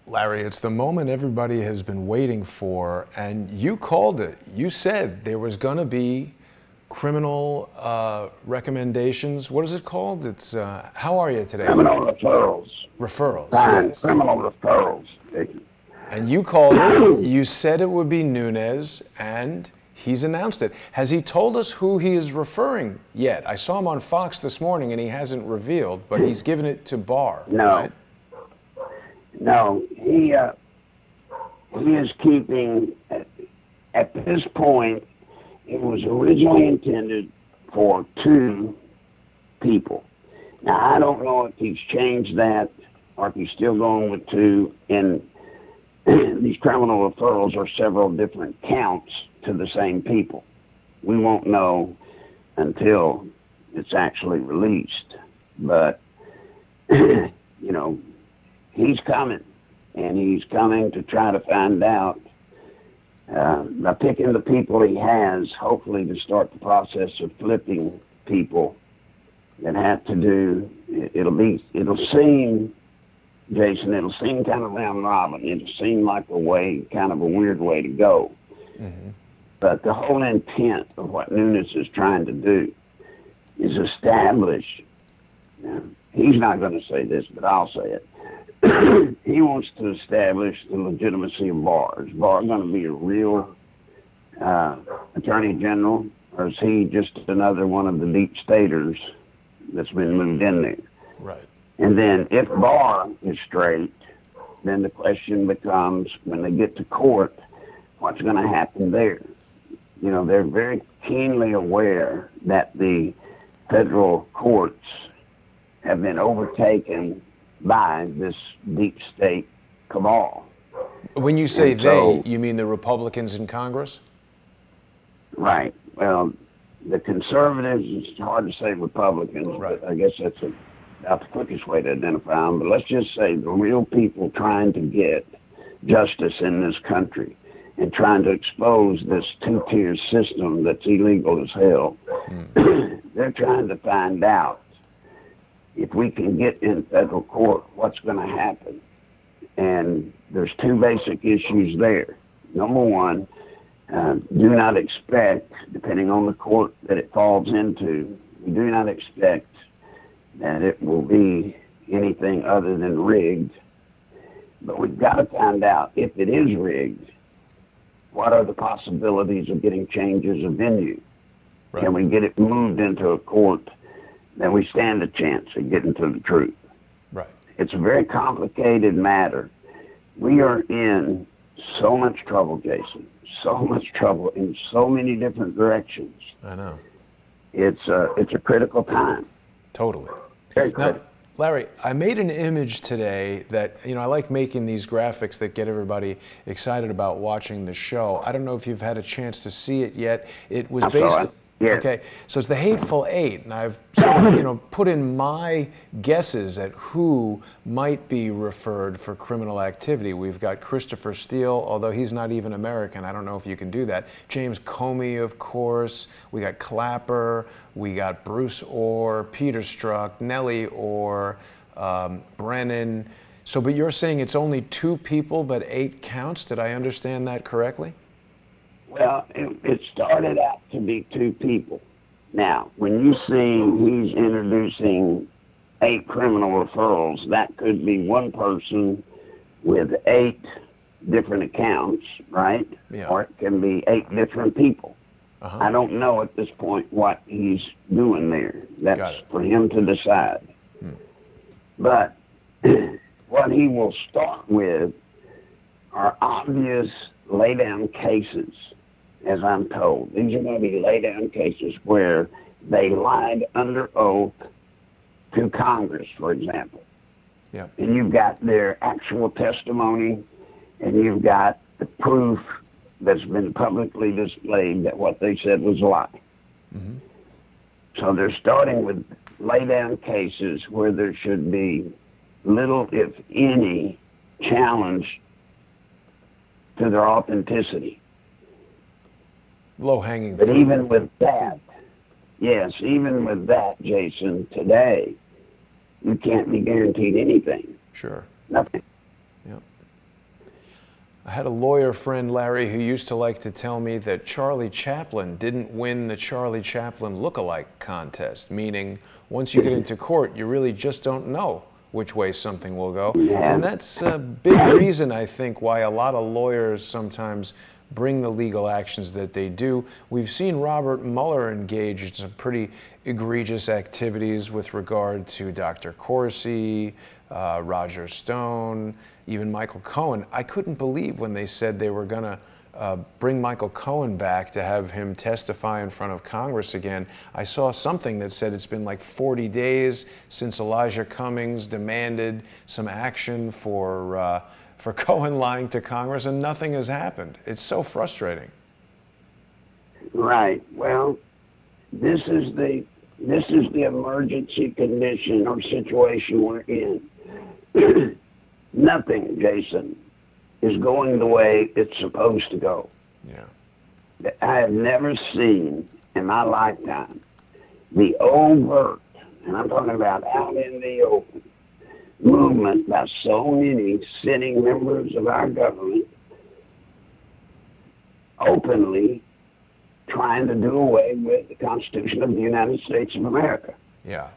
Larry, it's the moment everybody has been waiting for, and you called it. You said there was going to be criminal recommendations. What is it called? It's how are you today? Criminal referrals. Referrals. Fine. Yes. Criminal referrals. And you called it. You said it would be Nunes, and he's announced it. Has he told us who he is referring yet? I saw him on Fox this morning, and he hasn't revealed, but he's given it to Barr. No. Right? No, he is keeping, at this point, it was originally intended for 2 people. Now, I don't know if he's changed that or if he's still going with 2. And these criminal referrals are several different counts to the same people. We won't know until it's actually released. But, you know, he's coming, and he's coming to try to find out, by picking the people he has, hopefully to start the process of flipping people that have to do, it'll seem, Jason, it'll seem kind of round robin. It'll seem like a way, kind of a weird way to go. Mm-hmm. But the whole intent of what Nunes is trying to do is establish, he's not going to say this, but I'll say it. He wants to establish the legitimacy of Barr. Is Barr going to be a real Attorney General, or is he just another one of the deep staters that's been moved in there? Right. And then if Barr is straight, then the question becomes, when they get to court, what's going to happen there? You know, they're very keenly aware that the federal courts have been overtaken by this deep state cabal. When you say they, you mean the Republicans in Congress? Right. Well, the conservatives, it's hard to say Republicans, right, but I guess that's about the quickest way to identify them. But let's just say the real people trying to get justice in this country and trying to expose this 2-tier system that's illegal as hell. They're trying to find out, if we can get in federal court, what's going to happen? And there's 2 basic issues there. Number one, do not expect, depending on the court that it falls into, we do not expect that it will be anything other than rigged. But we've got to find out, if it is rigged, what are the possibilities of getting changes of venue? Right. Can we get it moved into a court, then we stand a chance of getting to the truth. Right. It's a very complicated matter. We are in so much trouble, Jason, so much trouble in so many different directions. I know. It's a critical time. Totally. Very critical. Now, Larry, I made an image today that, you know, I like making these graphics that get everybody excited about watching the show. I don't know if you've had a chance to see it yet. It was based... Yes. Okay, so it's the Hateful Eight, and I've sort of, you know, put in my guesses at who might be referred for criminal activity. We've got Christopher Steele, although he's not even American. I don't know if you can do that. James Comey, of course. We got Clapper. We got Bruce Orr, Peter Strzok, Nellie Orr, Brennan. So, but you're saying it's only 2 people, but 8 counts? Did I understand that correctly? Well, it started out to be 2 people. Now, when you see he's introducing 8 criminal referrals, that could be one person with 8 different accounts, right? Yeah. Or it can be 8 different people. I don't know at this point what he's doing there. That's for him to decide. But what he will start with are obvious lay-down cases, as I'm told. These are going to be lay-down cases where they lied under oath to Congress, for example. Yeah. And you've got their actual testimony, and you've got the proof that's been publicly displayed that what they said was a lie. Mm-hmm. So they're starting with lay-down cases where there should be little, if any, challenge to their authenticity. Low-hanging fruit. But even with that, Jason, today, you can't be guaranteed anything. Sure. Nothing. Yep. I had a lawyer friend, Larry, who used to like to tell me that Charlie Chaplin didn't win the Charlie Chaplin look-alike contest, meaning once you get into court, you really just don't know which way something will go. And that's a big reason, I think, why a lot of lawyers sometimes bring the legal actions that they do. We've seen Robert Mueller engage in some pretty egregious activities with regard to Dr. Corsi, Roger Stone, even Michael Cohen. I couldn't believe when they said they were going to bring Michael Cohen back to have him testify in front of Congress again. I saw something that said it's been like 40 days since Elijah Cummings demanded some action for Cohen lying to Congress, and nothing has happened. It's so frustrating. Right. Well, this is the emergency condition or situation we're in. Nothing, Jason, is going the way it's supposed to go. Yeah. I have never seen in my lifetime the overt, and I'm talking about out in the open, movement by so many sitting members of our government openly trying to do away with the Constitution of the United States of America. Yeah.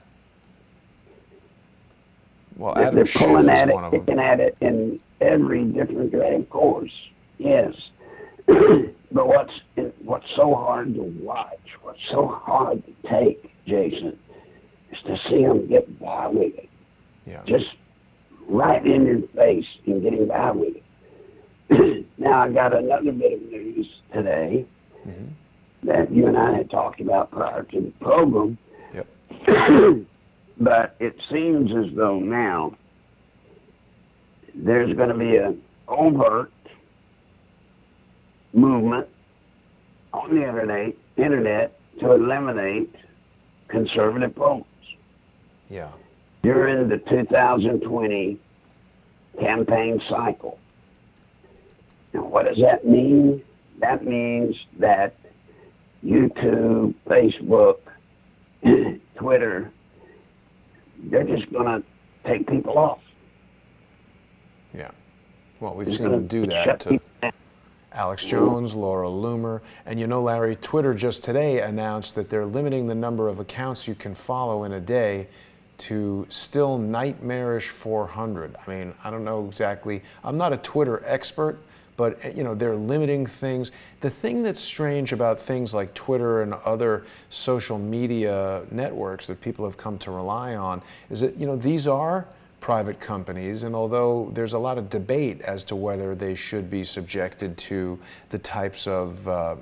Well, They're pulling at it, picking at it in every different way, of course. Yes. But what's so hard to watch, what's so hard to take, Jason, is to see them get by with it. Yeah. Just right in your face and getting by with it. Now, I got another bit of news today that you and I had talked about prior to the program. Yep. But it seems as though now there's going to be an overt movement on the internet to eliminate conservative programs. Yeah. During the 2020 campaign cycle. Now, what does that mean? That means that YouTube, Facebook, Twitter, they're just going to take people off. Yeah. Well, we've seen them do that to Alex Jones, Laura Loomer. And you know, Larry, Twitter just today announced that they're limiting the number of accounts you can follow in a day to still nightmarish 400. I mean, I don't know exactly. I'm not a Twitter expert, but you know, they're limiting things. The thing that's strange about things like Twitter and other social media networks that people have come to rely on is that, you know, these are private companies, and although there's a lot of debate as to whether they should be subjected to the types of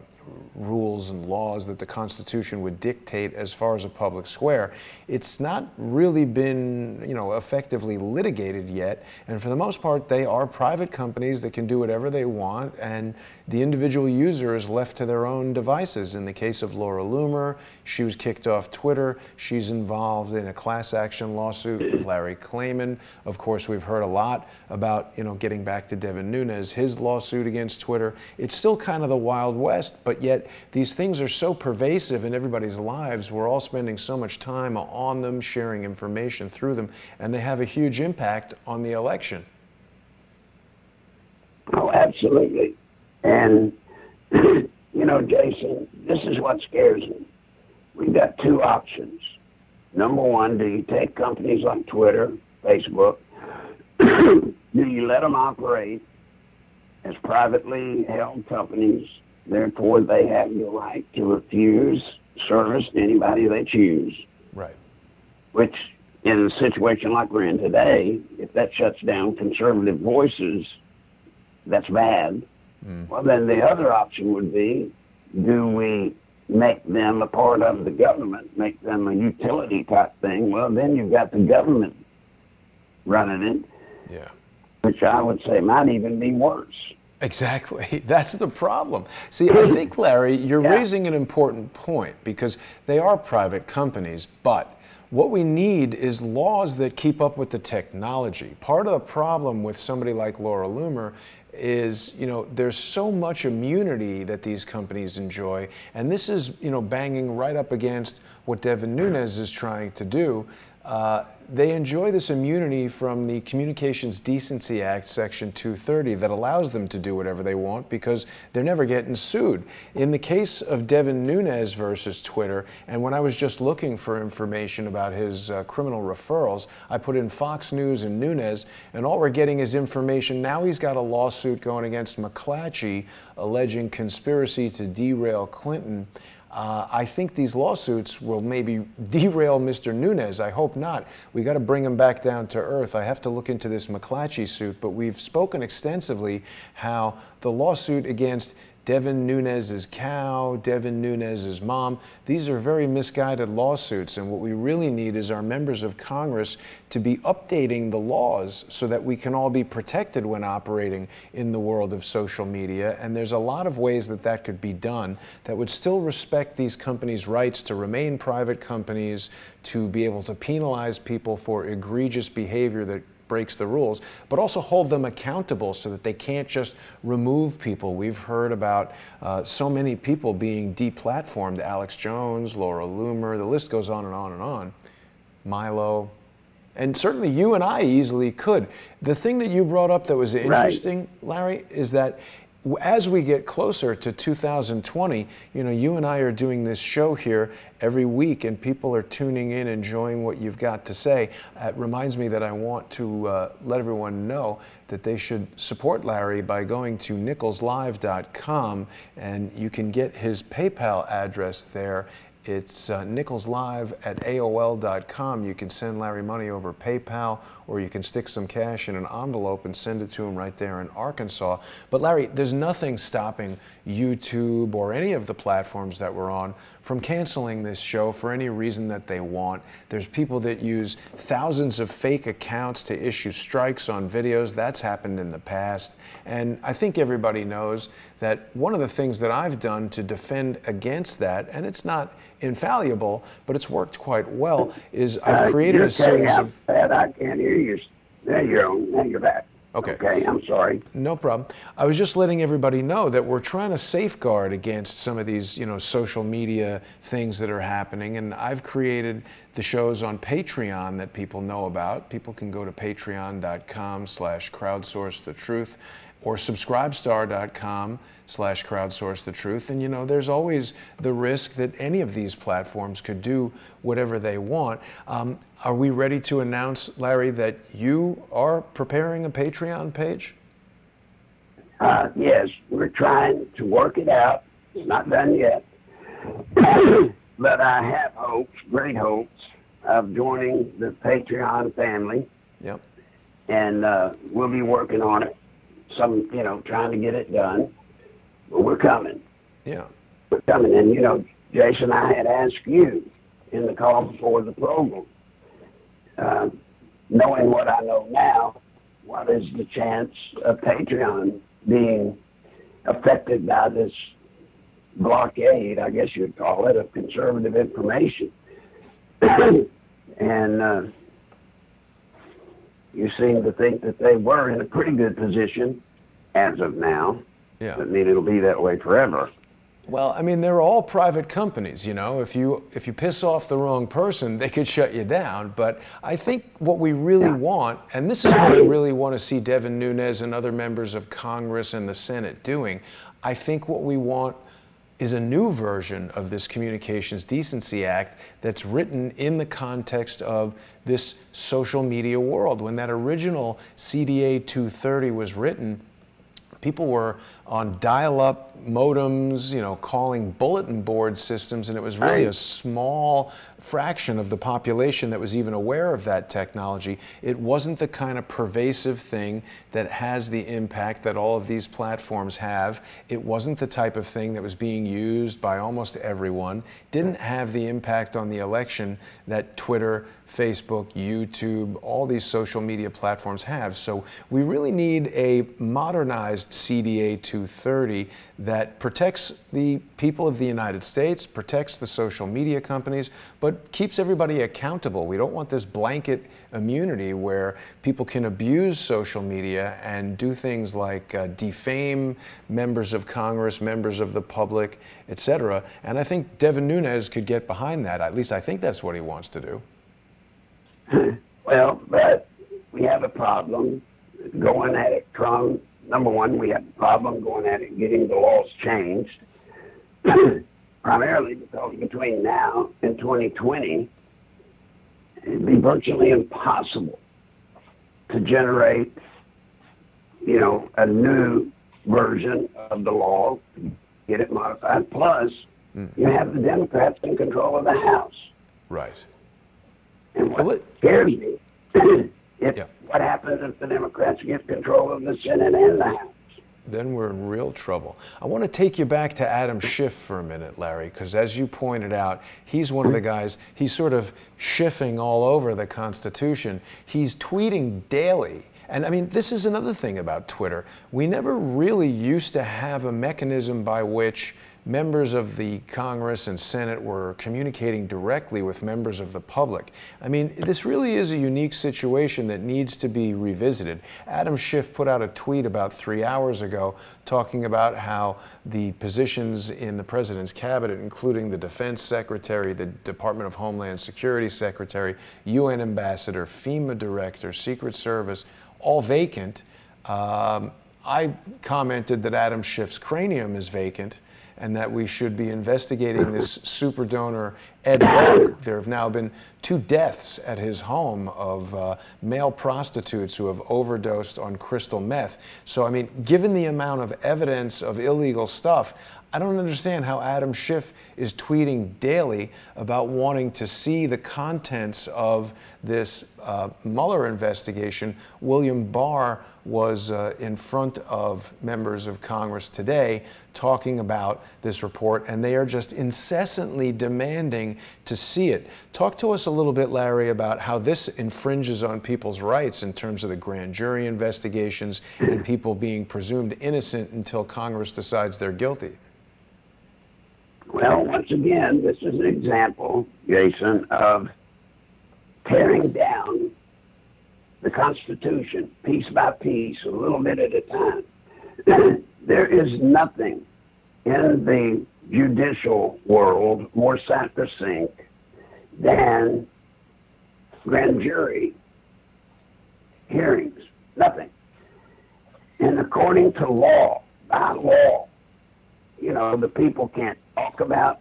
rules and laws that the Constitution would dictate as far as a public square, it's not really been, you know, effectively litigated yet. And for the most part, they are private companies that can do whatever they want, and the individual user is left to their own devices. In the case of Laura Loomer, she was kicked off Twitter. She's involved in a class action lawsuit with Larry Klayman. Of course, we've heard a lot about, you know, getting back to Devin Nunes, his lawsuit against Twitter. It's still kind of the Wild West, but yet these things are so pervasive in everybody's lives. We're all spending so much time on them, sharing information through them, and they have a huge impact on the election. Oh, absolutely. And, you know, Jason, this is what scares me. We've got two options. Number one, do you take companies like Twitter, Facebook, do you let them operate as privately held companies? Therefore, they have the right to refuse service to anybody they choose. Right. Which, in a situation like we're in today, if that shuts down conservative voices, that's bad. Well, then the other option would be, do we make them a part of the government, make them a utility type thing? Well, then you've got the government running it, Yeah. which I would say might even be worse. Exactly. That's the problem. See, I think, Larry, you're raising an important point, because they are private companies, but what we need is laws that keep up with the technology. Part of the problem with somebody like Laura Loomer is, you know, there's so much immunity that these companies enjoy, and this is, you know, banging right up against what Devin Nunes is trying to do, they enjoy this immunity from the Communications Decency Act, Section 230, that allows them to do whatever they want because they're never getting sued. In the case of Devin Nunes versus Twitter, and when I was just looking for information about his criminal referrals, I put in Fox News and Nunes, and all we're getting is information. Now he's got a lawsuit going against McClatchy alleging conspiracy to derail Clinton. I think these lawsuits will maybe derail Mr. Nunes. I hope not. We got to bring him back down to earth. I have to look into this McClatchy suit, but we've spoken extensively how the lawsuit against Devin Nunes' cow, Devin Nunes' mom, these are very misguided lawsuits, and what we really need is our members of Congress to be updating the laws so that we can all be protected when operating in the world of social media. And there's a lot of ways that that could be done that would still respect these companies' rights to remain private companies, to be able to penalize people for egregious behavior that breaks the rules, but also hold them accountable so that they can't just remove people. We've heard about so many people being deplatformed: Alex Jones, Laura Loomer, the list goes on and on and on. Milo. And certainly you and I easily could. The thing that you brought up that was interesting, Larry, is that as we get closer to 2020, you know, you and I are doing this show here every week, and people are tuning in, enjoying what you've got to say. It reminds me that I want to let everyone know that they should support Larry by going to nicholslive.com, and you can get his PayPal address there. It's nicholslive@aol.com. You can send Larry money over PayPal, or you can stick some cash in an envelope and send it to him right there in Arkansas. But Larry, there's nothing stopping YouTube or any of the platforms that we're on from canceling this show for any reason that they want. There's people that use thousands of fake accounts to issue strikes on videos. That's happened in the past. And I think everybody knows that one of the things that I've done to defend against that, and it's not infallible, but it's worked quite well, is I've created a series of... I can't hear you. There you go. Now you're back. Okay. Okay, I'm sorry. No problem. I was just letting everybody know that we're trying to safeguard against some of these, you know, social media things that are happening, and I've created the shows on Patreon that people know about. People can go to patreon.com/crowdsourcethetruth or subscribestar.com/crowdsourcethetruth. And you know, there's always the risk that any of these platforms could do whatever they want. Are we ready to announce, Larry, that you are preparing a Patreon page? Yes, we're trying to work it out. It's not done yet. But I have hopes, great hopes, of joining the Patreon family. Yep. And we'll be working on it. Trying to get it done. But we're coming. Yeah. We're coming. And, you know, Jason, I had asked you in the call before the program, knowing what I know now, what is the chance of Patreon being affected by this blockade, I guess you'd call it, of conservative information? And you seem to think that they were in a pretty good position as of now. Yeah. I mean, it'll be that way forever. Well, I mean, they're all private companies, you know. If you piss off the wrong person, they could shut you down. But I think what we really want, and this is what I really want to see Devin Nunes and other members of Congress and the Senate doing, I think what we want is a new version of this Communications Decency Act that's written in the context of this social media world. When that original CDA 230 was written, people were on dial-up modems, you know, calling bulletin board systems, and it was really a small fraction of the population that was even aware of that technology. It wasn't the kind of pervasive thing that has the impact that all of these platforms have. It wasn't the type of thing that was being used by almost everyone. Didn't have the impact on the election that Twitter, Facebook, YouTube, all these social media platforms have. So we really need a modernized CDA 230 that protects the people of the United States, protects the social media companies, but keeps everybody accountable. We don't want this blanket immunity where people can abuse social media and do things like defame members of Congress, members of the public, etc. And I think Devin Nunes could get behind that. At least I think that's what he wants to do. Well, but we have a problem going at it from, number one, we have a problem going at it getting the laws changed, primarily because between now and 2020, it'd be virtually impossible to generate, a new version of the law, get it modified. Plus, you have the Democrats in control of the House. Right. And what scares me what happens if the Democrats get control of the Senate and the House? Then we're in real trouble. I want to take you back to Adam Schiff for a minute, Larry, because as you pointed out, he's one of the guys, he's sort of schiffing all over the Constitution. He's tweeting daily. And I mean, this is another thing about Twitter. We never really used to have a mechanism by which members of the Congress and Senate were communicating directly with members of the public. I mean, this really is a unique situation that needs to be revisited. Adam Schiff put out a tweet about 3 hours ago talking about how the positions in the president's cabinet, including the defense secretary, the Department of Homeland Security secretary, UN ambassador, FEMA director, Secret Service, all vacant. I commented that Adam Schiff's cranium is vacant and that we should be investigating this super donor, Ed Buck. There have now been 2 deaths at his home of male prostitutes who have overdosed on crystal meth. So, I mean, given the amount of evidence of illegal stuff, I don't understand how Adam Schiff is tweeting daily about wanting to see the contents of this Mueller investigation. William Barr was in front of members of Congress today talking about this report, and they are just incessantly demanding to see it. Talk to us a little bit, Larry, about how this infringes on people's rights in terms of the grand jury investigations and people being presumed innocent until Congress decides they're guilty. Well, once again, this is an example, Jason, of tearing down the Constitution piece by piece, a little bit at a time. There is nothing in the judicial world more sacrosanct than grand jury hearings. Nothing. And according to law, by law, the people can't talk about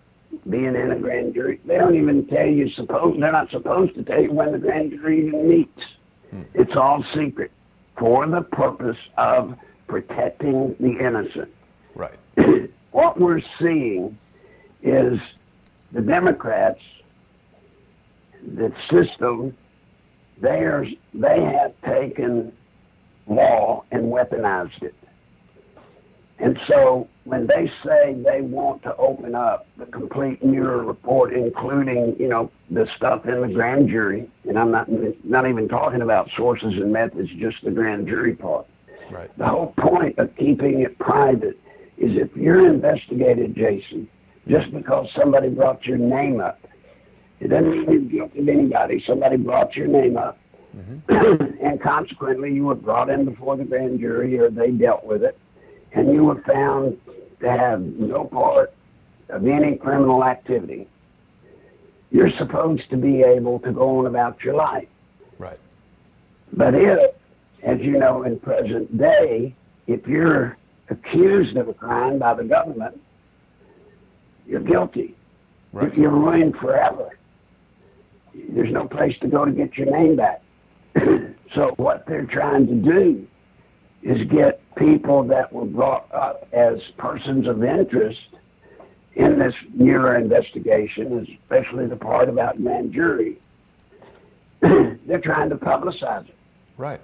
being in a grand jury. They don't even tell you, they're not supposed to tell you when the grand jury even meets. It's all secret for the purpose of protecting the innocent. Right. What we're seeing is the Democrats, the system, they have taken law and weaponized it. And so when they say they want to open up the complete Mueller report, including, the stuff in the grand jury, and I'm not even talking about sources and methods, just the grand jury part. Right. The whole point of keeping it private is if you're investigated, Jason, just because somebody brought your name up, it doesn't mean you're guilty of anybody. Somebody brought your name up, and consequently you were brought in before the grand jury or they dealt with it, and you were found to have no part of any criminal activity, you're supposed to be able to go on about your life. Right. But if, as you know, in present day, if you're accused of a crime by the government, you're guilty. Right. You're ruined forever. There's no place to go to get your name back. So what they're trying to do is get people that were brought up as persons of interest in this Mueller investigation, especially the part about grand jury. They're trying to publicize it. Right.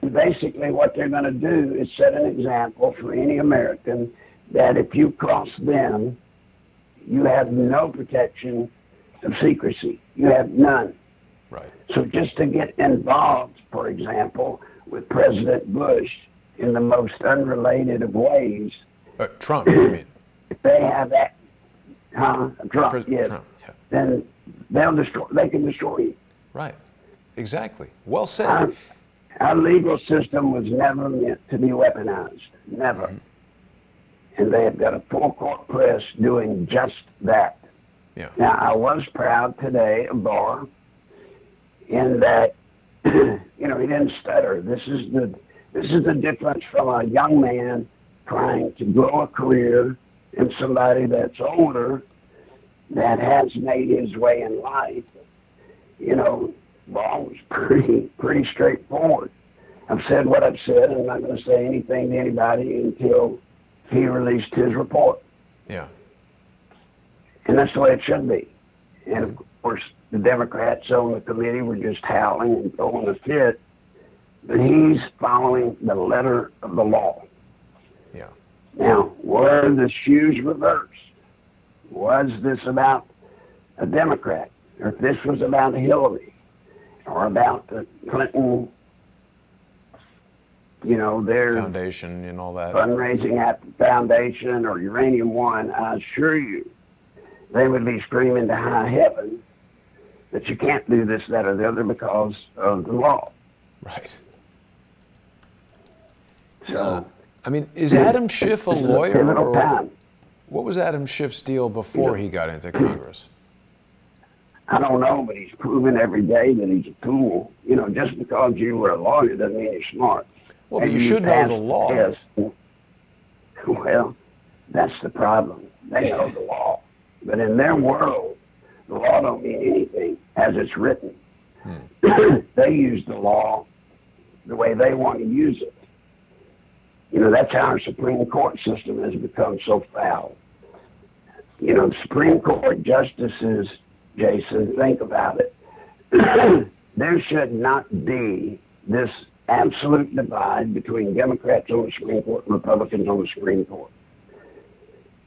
And basically what they're going to do is set an example for any American that if you cross them, you have no protection of secrecy. You have none. Right. So just to get involved, for example, with President Bush in the most unrelated of ways. Trump, you mean? If they have that, Trump, yes, Trump, yeah. then they can destroy you. Right. Exactly. Well said. Our legal system was never meant to be weaponized. Never. And they have got a full court press doing just that. Yeah. Now, I was proud today of Barr. in that, you know, he didn't stutter. This is the difference from a young man trying to grow a career and somebody that's older that has made his way in life. You know, Barr was pretty straightforward. I've said what I've said, and I'm not going to say anything to anybody until he released his report. Yeah. And that's the way it should be. And of course, the Democrats on the committee were just howling and throwing a fit, but he's following the letter of the law. Yeah. Now, were the shoes reversed? Was this about a Democrat? Or if this was about Hillary? Or about the Clinton, you know, their foundation and all that. Fundraising at the foundation or Uranium One, I assure you, they would be screaming to high heaven that you can't do this, that, or the other because of the law. Right. So, I mean, is Adam Schiff a lawyer? Or what was Adam Schiff's deal before he got into Congress? I don't know, but he's proven every day that he's a tool. You know, just because you were a lawyer doesn't mean you're smart. Well, but you should know the law. Yes. Well, that's the problem. They know the law. But in their world, the law don't mean anything as it's written. They use the law the way they want to use it. You know, that's how our Supreme Court system has become so foul. You know, Supreme Court justices, Jason, think about it. There should not be this absolute divide between Democrats on the Supreme Court and Republicans on the Supreme Court.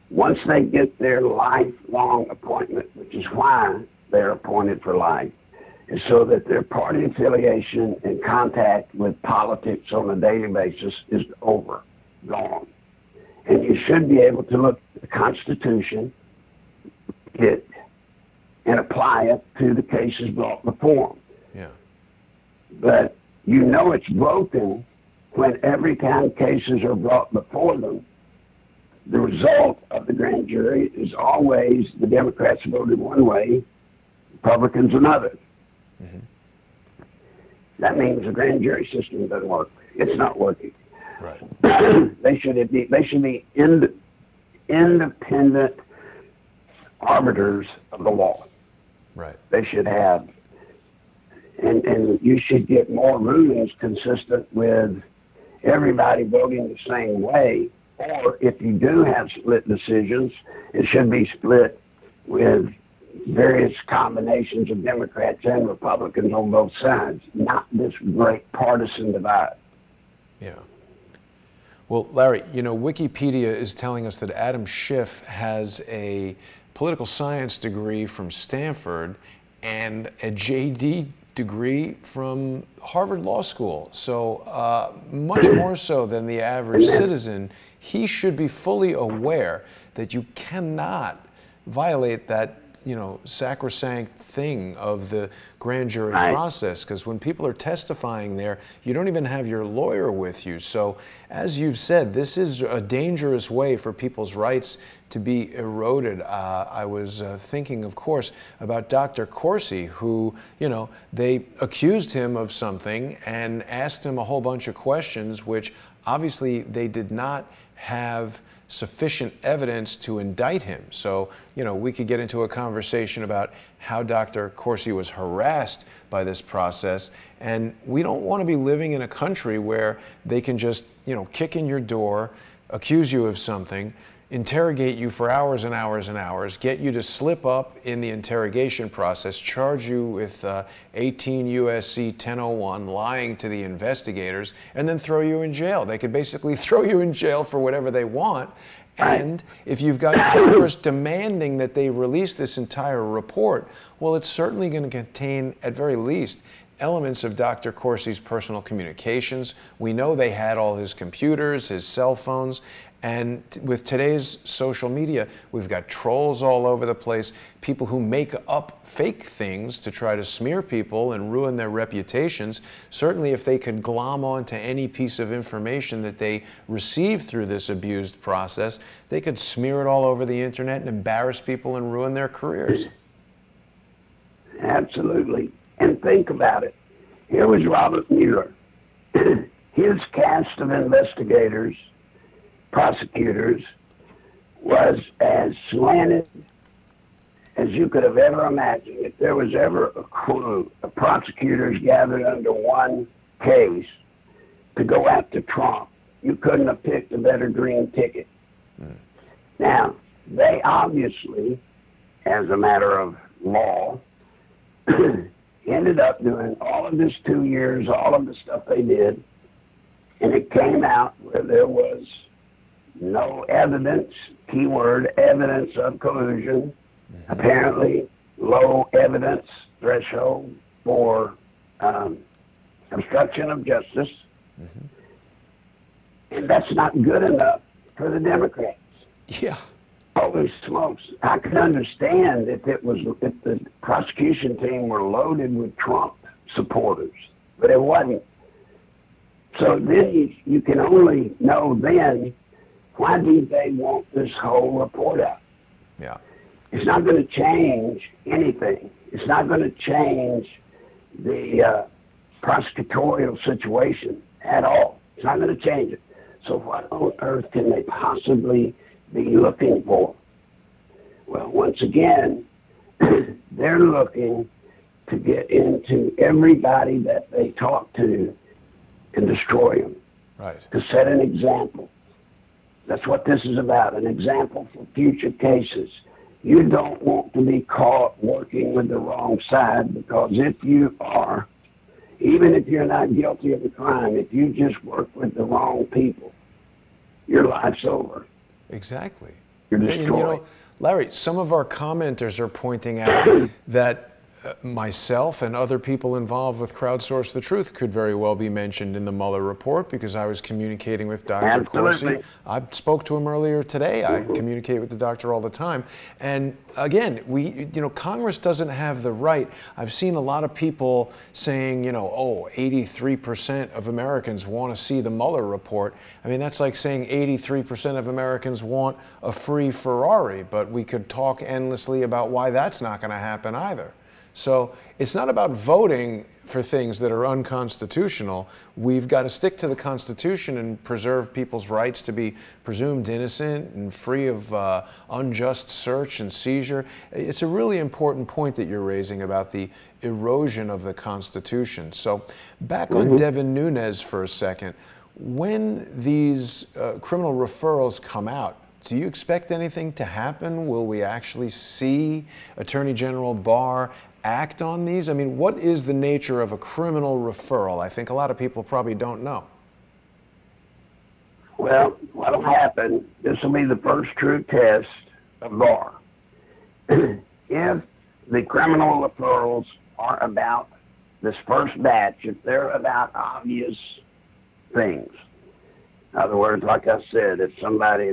Once they get their lifelong appointment, which is why they're appointed for life, is so that their party affiliation and contact with politics on a daily basis is over, gone. And you should be able to look at the Constitution, and apply it to the cases brought before them. Yeah. But you know it's broken when every time cases are brought before them, the result of the grand jury is always the Democrats voted one way, Republicans another. Mm-hmm. That means the grand jury system doesn't work. It's not working. Right. They should be independent arbiters of the law. Right. They should have, and you should get more rulings consistent with everybody voting the same way. Or if you do have split decisions, it should be split with various combinations of Democrats and Republicans on both sides, not this great partisan divide. Yeah. Well, Larry, you know, Wikipedia is telling us that Adam Schiff has a political science degree from Stanford and a JD degree from Harvard Law School. So much more so than the average citizen, he should be fully aware that you cannot violate that, you know, sacrosanct thing of the grand jury process, because when people are testifying there, you don't even have your lawyer with you. So as you've said, this is a dangerous way for people's rights to be eroded. I was thinking, of course, about Dr. Corsi, who, you know, they accused him of something and asked him a whole bunch of questions, which obviously they did not have sufficient evidence to indict him. So, you know, we could get into a conversation about how Dr. Corsi was harassed by this process. And we don't want to be living in a country where they can just, you know, kick in your door, accuse you of something, interrogate you for hours and hours and hours, get you to slip up in the interrogation process, charge you with 18 U.S.C. 1001, lying to the investigators, and then throw you in jail. They could basically throw you in jail for whatever they want. And if you've got Congress demanding that they release this entire report, well, it's certainly going to contain, at very least, elements of Dr. Corsi's personal communications. We know they had all his computers, his cell phones, and with today's social media, we've got trolls all over the place, people who make up fake things to try to smear people and ruin their reputations. Certainly if they could glom onto any piece of information that they receive through this abused process, they could smear it all over the internet and embarrass people and ruin their careers. Absolutely. And think about it. Here was Robert Mueller. His cast of investigators, prosecutors, was as slanted as you could have ever imagined. If there was ever a crew of prosecutors gathered under one case to go after Trump, you couldn't have picked a better green ticket. Now, they obviously, as a matter of law, ended up doing all of this 2 years, all of the stuff they did, and it came out where there was no evidence, keyword, evidence of collusion, apparently low evidence threshold for obstruction of justice, and that's not good enough for the Democrats. Yeah. Holy smokes. I could understand if the prosecution team were loaded with Trump supporters, but it wasn't. So then you can only know then, why do they want this whole report out? Yeah. It's not going to change anything. It's not going to change the prosecutorial situation at all. It's not going to change it. So what on earth can they possibly be looking for? Well, once again, they're looking to get into everybody that they talk to and destroy them. Right. To set an example. That's what this is about, an example for future cases. You don't want to be caught working with the wrong side, because if you are, even if you're not guilty of a crime, if you just work with the wrong people, your life's over. Exactly. You're destroyed. And, you know, Larry, some of our commenters are pointing out that myself and other people involved with Crowdsource the Truth could very well be mentioned in the Mueller report, because I was communicating with Dr. Corsi. I spoke to him earlier today. I communicate with the doctor all the time. And again, Congress doesn't have the right. I've seen a lot of people saying, 83% of Americans want to see the Mueller report. I mean, that's like saying 83% of Americans want a free Ferrari, but we could talk endlessly about why that's not going to happen either. So it's not about voting for things that are unconstitutional. We've got to stick to the Constitution and preserve people's rights to be presumed innocent and free of unjust search and seizure. It's a really important point that you're raising about the erosion of the Constitution. So back on Devin Nunes for a second. When these criminal referrals come out, do you expect anything to happen? Will we actually see Attorney General Barr act on these? I mean, what is the nature of a criminal referral? I think a lot of people probably don't know. Well, what'll happen, this will be the first true test of Barr. If the criminal referrals are about this first batch, if they're about obvious things, in other words, like I said, if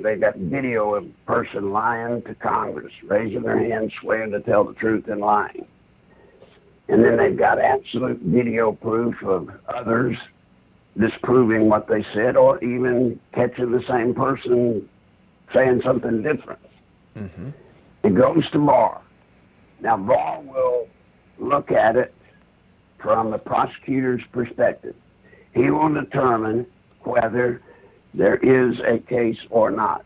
they got video of a person lying to Congress, raising their hand, swearing to tell the truth and lying, and then they've got absolute video proof of others disproving what they said, or even catching the same person saying something different. It goes to Barr. Now, Barr will look at it from the prosecutor's perspective. He will determine whether there is a case or not.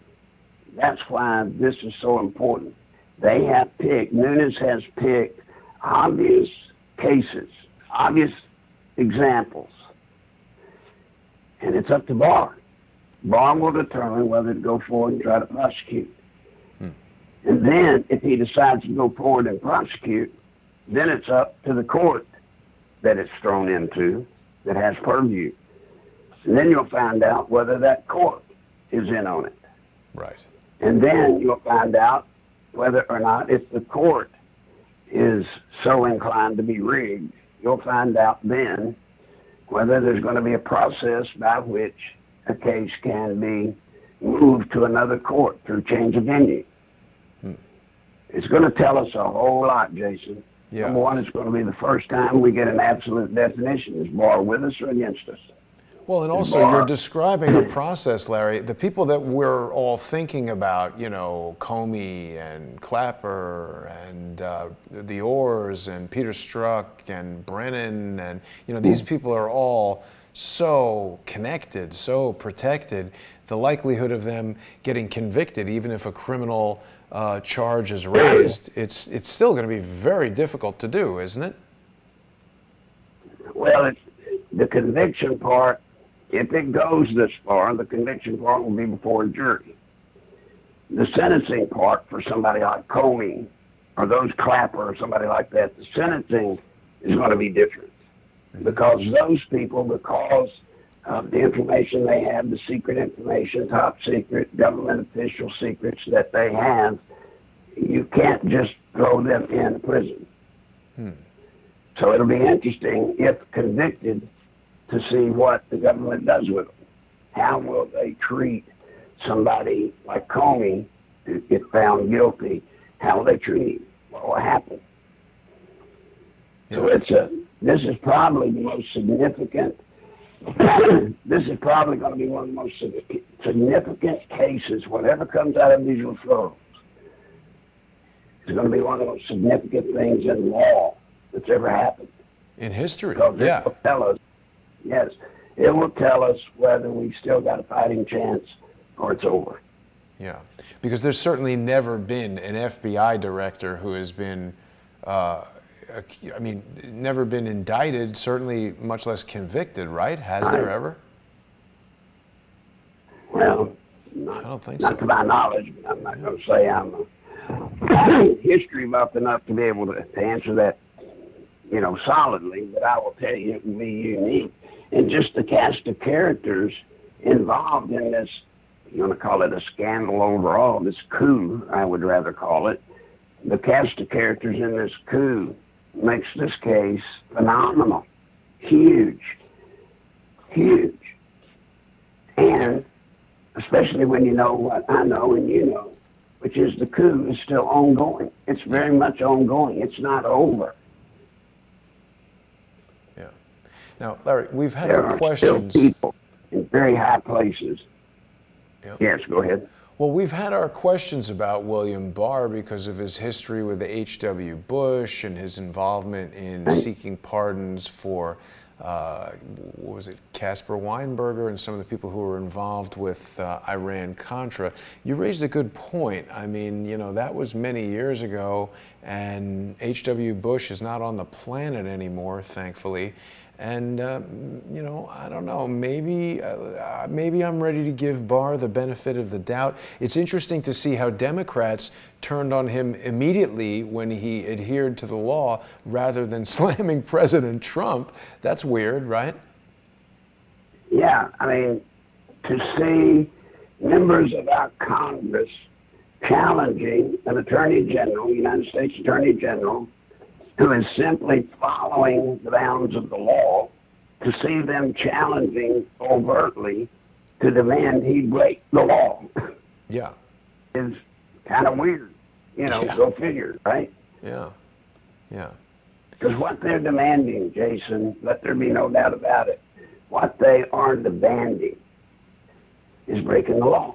That's why this is so important. Nunes has picked obvious cases, obvious examples, and it's up to Barr. Barr will determine whether to go forward and try to prosecute. And then, if he decides to go forward and prosecute, then it's up to the court that it's thrown into, that has purview. And then you'll find out whether that court is in on it. Right. And then you'll find out whether or not, if the court is so inclined to be rigged, you'll find out then whether there's going to be a process by which a case can be moved to another court through change of venue. It's going to tell us a whole lot, Jason. Yeah. Number one, it's going to be the first time we get an absolute definition. Is Barr with us or against us? Well, and also you're describing a process, Larry. The people that we're all thinking about, you know, Comey and Clapper and the Orrs and Peter Strzok and Brennan, and, you know, these people are all so connected, so protected. The likelihood of them getting convicted, even if a criminal charge is raised, it's still going to be very difficult to do, isn't it? Well, the conviction part, if it goes this far, the conviction part will be before a jury. The sentencing part for somebody like Comey or those Clapper or somebody like that, the sentencing is going to be different. Because those people, because of the information they have, the secret information, top secret, government official secrets that they have, you can't just throw them in prison. So it'll be interesting, if convicted, to see what the government does with them. How will they treat somebody like Comey, if found guilty? How will they treat him? What will happen? So this is probably the most significant. This is probably going to be one of the most significant cases. Whatever comes out of these referrals, it's going to be one of the most significant things in law that's ever happened in history. Because it will tell us, yes, it will tell us whether we've still got a fighting chance or it's over. Yeah, because there's certainly never been an FBI director who has been, I mean, never been indicted, certainly much less convicted, right? Has there ever? Well, I don't think not so. to my knowledge. I'm not going to say I'm history buff enough to be able to answer that, you know, solidly, but I will tell you it will be unique. And just the cast of characters involved in this, you want to call it a scandal overall, this coup, I would rather call it. The cast of characters in this coup makes this case phenomenal, huge, huge. And especially when you know what I know and you know, which is the coup is still ongoing. It's very much ongoing. It's not over. Yeah. Now, Larry, we've had There our are questions. still people in very high places. Yep. Yes, go ahead. Well, we've had our questions about William Barr because of his history with the H.W. Bush and his involvement in seeking pardons for, what was it, Caspar Weinberger and some of the people who were involved with Iran-Contra. You raised a good point. I mean, you know, that was many years ago, and H.W. Bush is not on the planet anymore, thankfully. And, you know, I don't know, maybe I'm ready to give Barr the benefit of the doubt. It's interesting to see how Democrats turned on him immediately when he adhered to the law rather than slamming President Trump. That's weird, right? Yeah, I mean, to see members of our Congress challenging an Attorney General, United States Attorney General, who is simply following the bounds of the law, to see them challenging overtly to demand he break the law. Yeah. Is kind of weird. You know, go figure, right? Yeah. Yeah. Because what they're demanding, Jason, let there be no doubt about it, what they are demanding is breaking the law.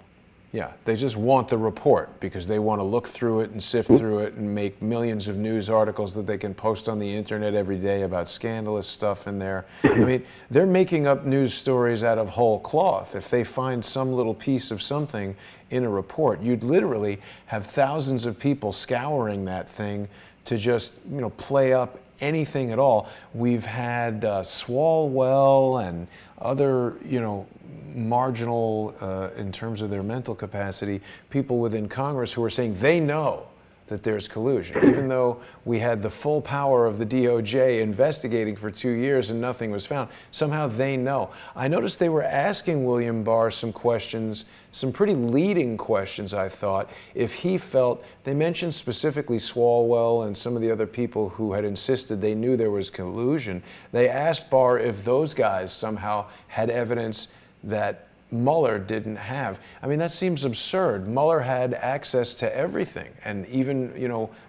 Yeah, they just want the report because they want to look through it and sift through it and make millions of news articles that they can post on the internet every day about scandalous stuff in there. I mean, they're making up news stories out of whole cloth. If they find some little piece of something in a report, you'd literally have thousands of people scouring that thing to just, you know, play up anything at all. We've had Swalwell and other, you know, marginal, in terms of their mental capacity, people within Congress who are saying they know that there's collusion, even though we had the full power of the DOJ investigating for 2 years and nothing was found. Somehow they know. I noticed they were asking William Barr some questions, some pretty leading questions, I thought, if he felt, they mentioned specifically Swalwell and some of the other people who had insisted they knew there was collusion. They asked Barr if those guys somehow had evidence that Mueller didn't have. I mean, that seems absurd. Mueller had access to everything and even,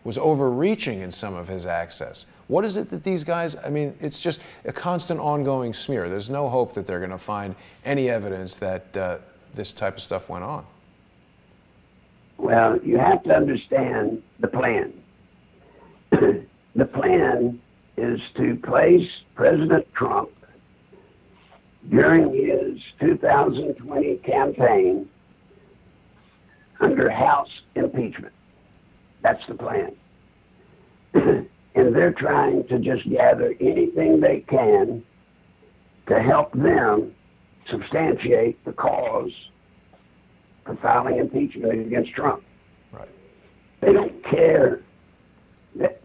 was overreaching in some of his access. What is it that these guys, I mean, it's just a constant ongoing smear. There's no hope that they're going to find any evidence that this type of stuff went on. Well, you have to understand the plan. The plan is to place President Trump during his 2020 campaign under House impeachment. That's the plan. And they're trying to just gather anything they can to help them substantiate the cause for filing impeachment against Trump. Right. They don't care.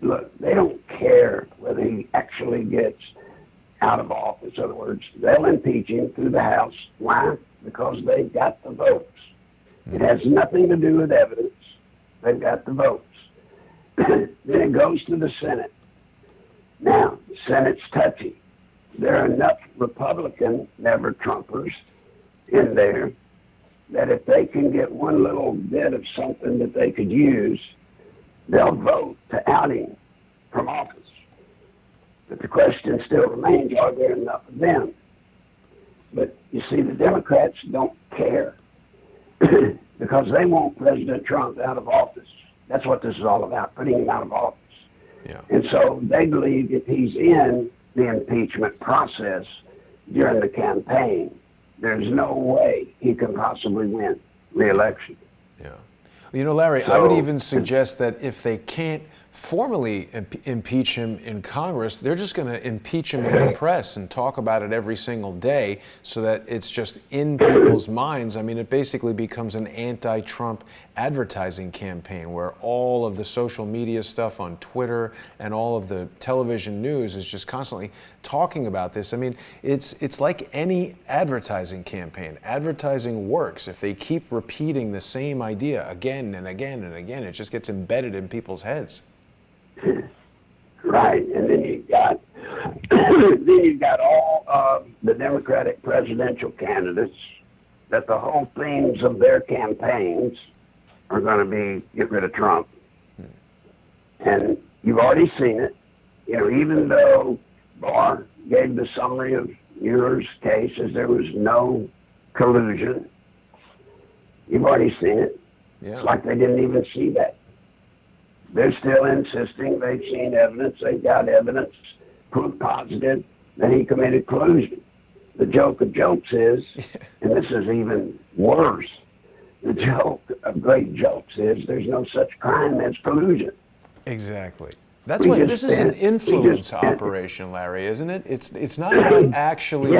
Look, they don't care whether he actually gets out of office. In other words, they'll impeach him through the House. Why? Because they've got the votes. It has nothing to do with evidence. They've got the votes. Then it goes to the Senate. Now, the Senate's touchy. There are enough Republican never-Trumpers in there that if they can get one little bit of something that they could use, they'll vote to out him from office. But the question still remains, are there enough of them? But you see, the Democrats don't care because they want President Trump out of office. That's what this is all about, putting him out of office. Yeah. And so they believe if he's in the impeachment process during the campaign, there's no way he can possibly win re-election. Yeah. Well, Larry, I would even suggest that if they can't formally impeach him in Congress, they're just going to impeach him in the press and talk about it every single day so that it's just in people's minds. I mean, it basically becomes an anti-Trump advertising campaign where all of the social media stuff on Twitter and all of the television news is just constantly talking about this. I mean, it's like any advertising campaign. Advertising works. If they keep repeating the same idea again and again and again, it just gets embedded in people's heads. Right, and then you've got all of the Democratic presidential candidates that the whole themes of their campaigns are going to be get rid of Trump. And you've already seen it. Even though Barr gave the summary of Mueller's case as there was no collusion, you've already seen it. Yeah. It's like they didn't even see that. They're still insisting they've seen evidence, they've got evidence, proof positive that he committed collusion. The joke of jokes is, and this is even worse, the joke of great jokes is there's no such crime as collusion. Exactly. That's why this is an influence operation, Larry, isn't it? It's not about actually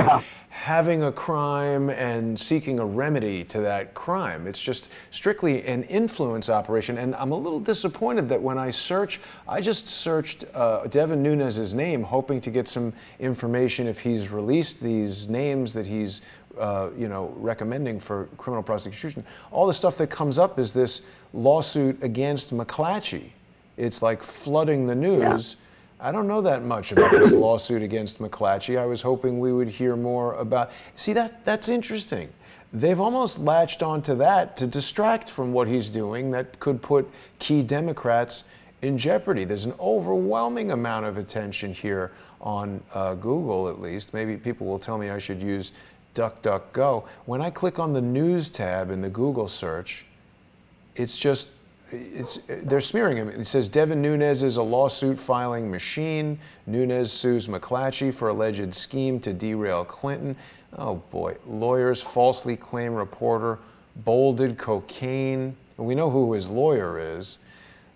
having a crime and seeking a remedy to that crime. It's just strictly an influence operation. And I'm a little disappointed that when I just searched Devin Nunes' name, hoping to get some information if he's released these names that he's recommending for criminal prosecution. All the stuff that comes up is this lawsuit against McClatchy. It's like flooding the news. Yeah. I don't know that much about this lawsuit against McClatchy. I was hoping we would hear more about. See, that's interesting. They've almost latched onto that to distract from what he's doing that could put key Democrats in jeopardy. There's an overwhelming amount of attention here on Google, at least. Maybe people will tell me I should use DuckDuckGo. When I click on the news tab in the Google search, they're smearing him. It says Devin Nunes is a lawsuit filing machine. Nunes sues McClatchy for alleged scheme to derail Clinton. Oh boy. Lawyers falsely claim reporter bolded cocaine. We know who his lawyer is.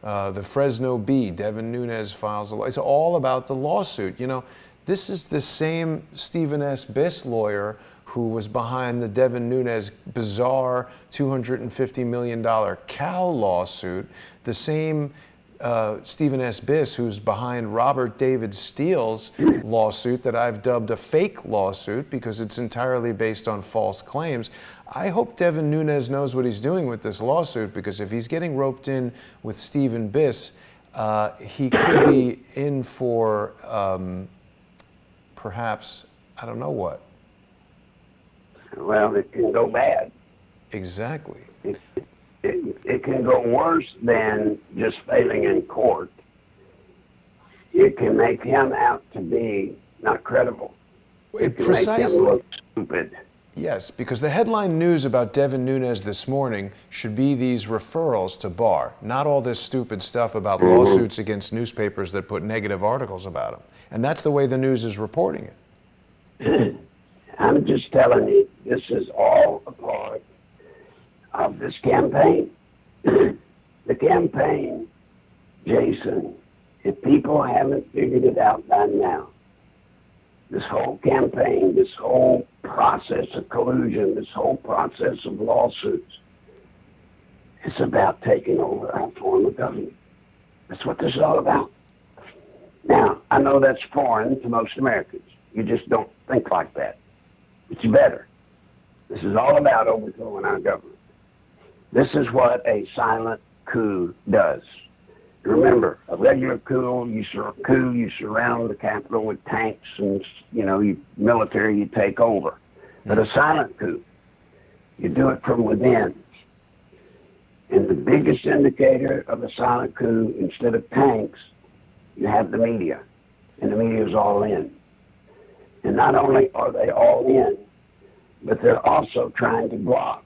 The Fresno Bee, Devin Nunes files a lawsuit. It's all about the lawsuit. This is the same Stephen S. Biss lawyer who was behind the Devin Nunes bizarre $250 million cow lawsuit, the same Stephen S. Biss who's behind Robert David Steele's lawsuit that I've dubbed a fake lawsuit because it's entirely based on false claims. I hope Devin Nunes knows what he's doing with this lawsuit, because if he's getting roped in with Stephen Biss, he could be in for perhaps, I don't know what. well, it can go bad. Exactly. It can go worse than just failing in court. It can make him out to be not credible. It can make him look stupid. Yes, because the headline news about Devin Nunes this morning should be these referrals to Barr, not all this stupid stuff about lawsuits against newspapers that put negative articles about him. And that's the way the news is reporting it. I'm just telling you, this is all a part of this campaign. The campaign, Jason, if people haven't figured it out by now, this whole campaign, this whole process of collusion, this whole process of lawsuits, it's about taking over our form of government. That's what this is all about. Now, I know that's foreign to most Americans. You just don't think like that. But you better. This is all about overthrowing our government. This is what a silent coup does. Remember, a regular coup, you surround the Capitol with tanks and, military, you take over. But a silent coup, you do it from within. And the biggest indicator of a silent coup, instead of tanks, you have the media. And the media is all in. And not only are they all in, but they're also trying to block